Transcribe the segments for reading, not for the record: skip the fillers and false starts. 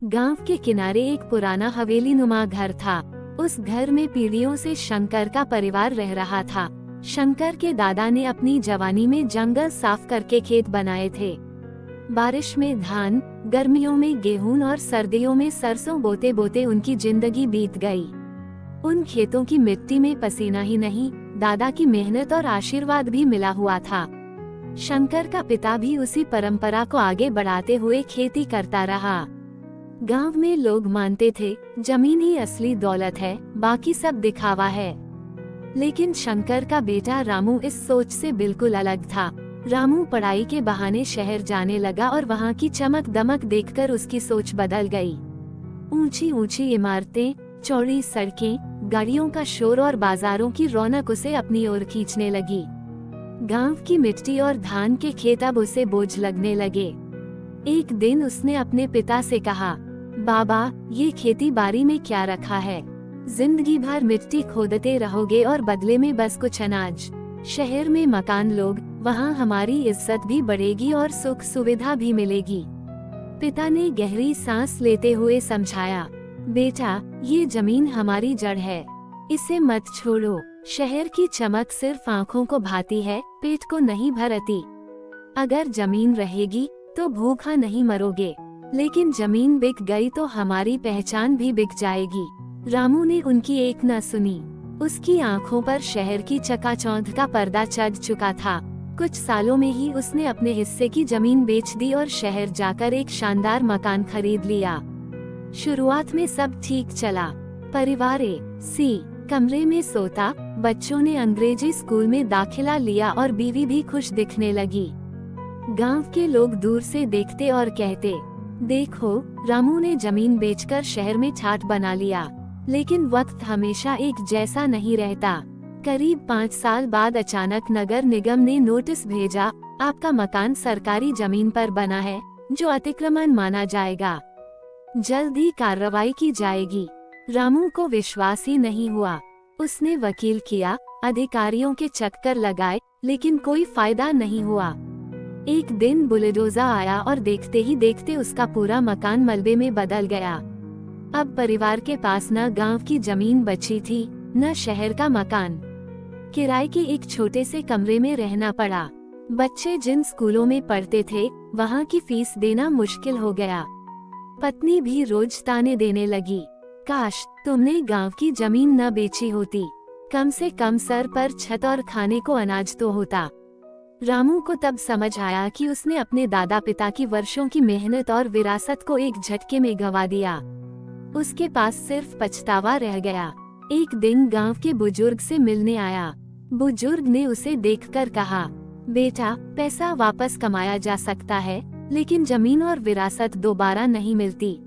गांव के किनारे एक पुराना हवेली नुमा घर था। उस घर में पीढ़ियों से शंकर का परिवार रह रहा था। शंकर के दादा ने अपनी जवानी में जंगल साफ करके खेत बनाए थे। बारिश में धान, गर्मियों में गेहूं और सर्दियों में सरसों बोते बोते उनकी जिंदगी बीत गई। उन खेतों की मिट्टी में पसीना ही नहीं, दादा की मेहनत और आशीर्वाद भी मिला हुआ था। शंकर का पिता भी उसी परंपरा को आगे बढ़ाते हुए खेती करता रहा। गांव में लोग मानते थे जमीन ही असली दौलत है, बाकी सब दिखावा है। लेकिन शंकर का बेटा रामू इस सोच से बिल्कुल अलग था। रामू पढ़ाई के बहाने शहर जाने लगा और वहाँ की चमक दमक देखकर उसकी सोच बदल गई। ऊंची ऊंची इमारतें, चौड़ी सड़कें, गाड़ियों का शोर और बाजारों की रौनक उसे अपनी ओर खींचने लगी। गांव की मिट्टी और धान के खेत अब उसे बोझ लगने लगे। एक दिन उसने अपने पिता से कहा, बाबा, ये खेती बाड़ी में क्या रखा है? जिंदगी भर मिट्टी खोदते रहोगे और बदले में बस कुछ अनाज। शहर में मकान लोग, वहाँ हमारी इज्जत भी बढ़ेगी और सुख सुविधा भी मिलेगी। पिता ने गहरी सांस लेते हुए समझाया, बेटा, ये जमीन हमारी जड़ है, इसे मत छोड़ो। शहर की चमक सिर्फ आँखों को भाती है, पेट को नहीं भरती। अगर जमीन रहेगी तो भूखा नहीं मरोगे, लेकिन जमीन बिक गई तो हमारी पहचान भी बिक जाएगी। रामू ने उनकी एक न सुनी। उसकी आंखों पर शहर की चकाचौंध का पर्दा चढ़ चुका था। कुछ सालों में ही उसने अपने हिस्से की जमीन बेच दी और शहर जाकर एक शानदार मकान खरीद लिया। शुरुआत में सब ठीक चला। परिवार सी कमरे में सोता, बच्चों ने अंग्रेजी स्कूल में दाखिला लिया और बीवी भी खुश दिखने लगी। गांव के लोग दूर से देखते और कहते, देखो, रामू ने जमीन बेचकर शहर में ठाठ बना लिया। लेकिन वक्त हमेशा एक जैसा नहीं रहता। करीब 5 साल बाद अचानक नगर निगम ने नोटिस भेजा, आपका मकान सरकारी जमीन पर बना है, जो अतिक्रमण माना जाएगा। जल्द ही कार्रवाई की जाएगी। रामू को विश्वास ही नहीं हुआ। उसने वकील किया, अधिकारियों के चक्कर लगाए, लेकिन कोई फायदा नहीं हुआ। एक दिन बुलडोजर आया और देखते ही देखते उसका पूरा मकान मलबे में बदल गया। अब परिवार के पास न गांव की जमीन बची थी, न शहर का मकान। किराए के एक छोटे से कमरे में रहना पड़ा। बच्चे जिन स्कूलों में पढ़ते थे, वहां की फीस देना मुश्किल हो गया। पत्नी भी रोज ताने देने लगी, काश तुमने गांव की जमीन न बेची होती, कम से कम सर पर छत और खाने को अनाज तो होता। रामू को तब समझ आया कि उसने अपने दादा पिता की वर्षों की मेहनत और विरासत को एक झटके में गंवा दिया। उसके पास सिर्फ पछतावा रह गया। एक दिन गांव के बुजुर्ग से मिलने आया। बुजुर्ग ने उसे देखकर कहा, बेटा, पैसा वापस कमाया जा सकता है, लेकिन जमीन और विरासत दोबारा नहीं मिलती।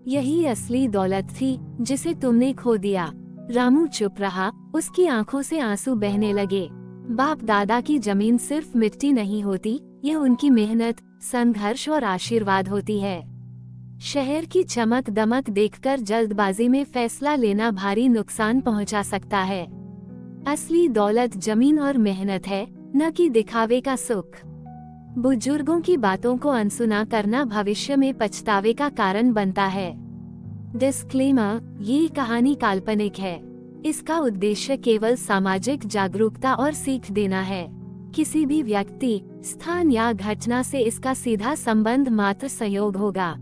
यही असली दौलत थी जिसे तुमने खो दिया। रामू चुप रहा। उसकी आंखों से आंसू बहने लगे। बाप दादा की जमीन सिर्फ मिट्टी नहीं होती, यह उनकी मेहनत, संघर्ष और आशीर्वाद होती है। शहर की चमक दमक देखकर जल्दबाजी में फैसला लेना भारी नुकसान पहुंचा सकता है। असली दौलत जमीन और मेहनत है, न कि दिखावे का सुख। बुजुर्गों की बातों को अनसुना करना भविष्य में पछतावे का कारण बनता है। डिस्क्लेमर, ये कहानी काल्पनिक है। इसका उद्देश्य केवल सामाजिक जागरूकता और सीख देना है। किसी भी व्यक्ति, स्थान या घटना से इसका सीधा संबंध मात्र संयोग होगा।